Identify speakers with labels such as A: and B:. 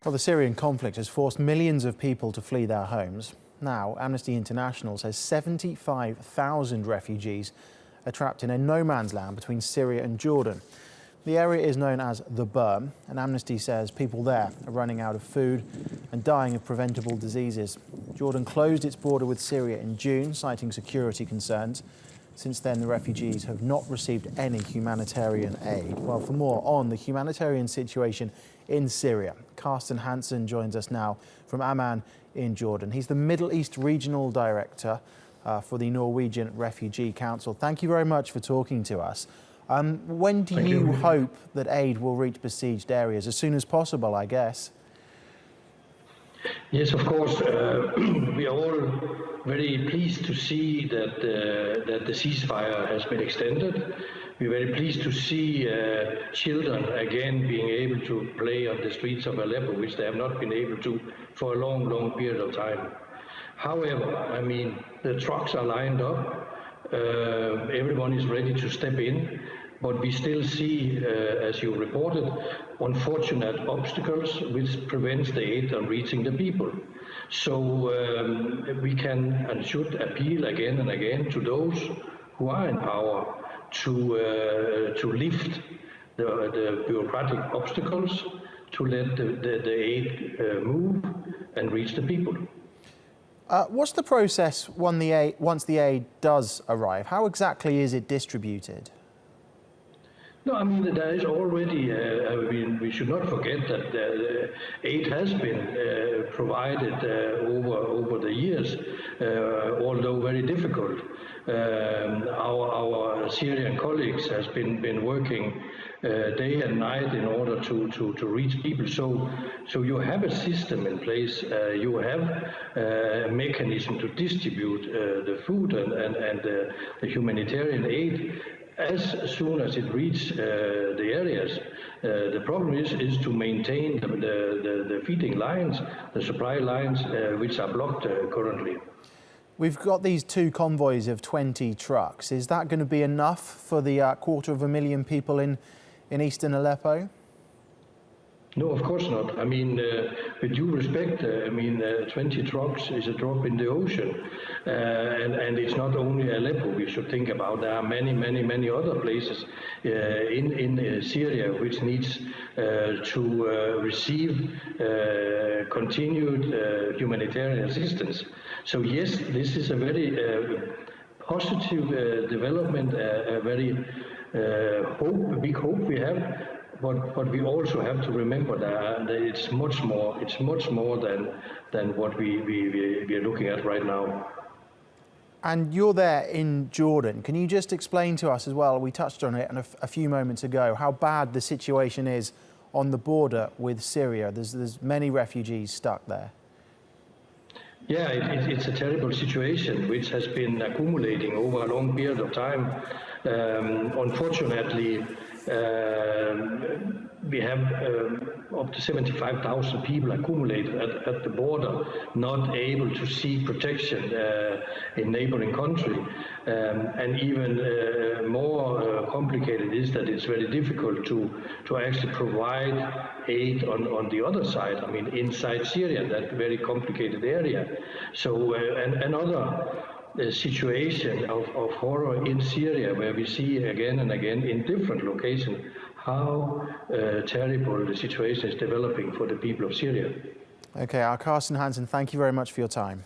A: Well, the Syrian conflict has forced millions of people to flee their homes. Now, Amnesty International says 75,000 refugees are trapped in a no man's land between Syria and Jordan. The area is known as the Berm, and Amnesty says people there are running out of food and dying of preventable diseases. Jordan closed its border with Syria in June, citing security concerns. Since then, the refugees have not received any humanitarian aid. Well, for more on the humanitarian situation in Syria, Carsten Hansen joins us now from Amman in Jordan. He's the Middle East Regional Director for the Norwegian Refugee Council. Thank you very much for talking to us. When do you hope that aid will reach besieged areas? As soon as possible, I guess.
B: Yes, of course. We are all very pleased to see that the ceasefire has been extended. We're very pleased to see children again being able to play on the streets of Aleppo, which they have not been able to for a long, long period of time. However, I mean, the trucks are lined up. Everyone is ready to step in, but we still see, as you reported, unfortunate obstacles which prevents the aid from reaching the people. So we can and should appeal again and again to those who are in power to lift the bureaucratic obstacles, to let the aid move and reach the people.
A: What's the process once the aid does arrive? How exactly is it distributed?
B: No, I mean, there is already, we should not forget that the aid has been provided over the years, although very difficult. Our Syrian colleagues has been working day and night in order to reach people. So you have a system in place, you have a mechanism to distribute the food and the humanitarian aid as soon as it reaches the areas. The problem is to maintain the feeding lines, the supply lines, which are blocked currently.
A: We've got these two convoys of 20 trucks. Is that going to be enough for the 250,000 people in eastern Aleppo?
B: No, of course not. I mean, with due respect, 20 trucks is a drop in the ocean. And it's not only Aleppo we should think about. There are many other places in Syria which needs to receive continued humanitarian assistance. So yes, this is a very positive development, a very big hope we have. But we also have to remember that it's much more than what we are looking at right now.
A: And you're there in Jordan. Can you just explain to us as well, we touched on it a few moments ago, how bad the situation is on the border with Syria? There's many refugees stuck there.
B: Yeah, it's a terrible situation which has been accumulating over a long period of time. Unfortunately, we have up to 75,000 people accumulated at the border, not able to seek protection in neighboring country. And even more complicated is that it's very difficult to actually provide aid on the other side. I mean, inside Syria, that very complicated area. So another situation of horror in Syria, where we see again and again in different locations how terrible the situation is developing for the people of Syria.
A: Okay, Carsten Hansen, thank you very much for your time.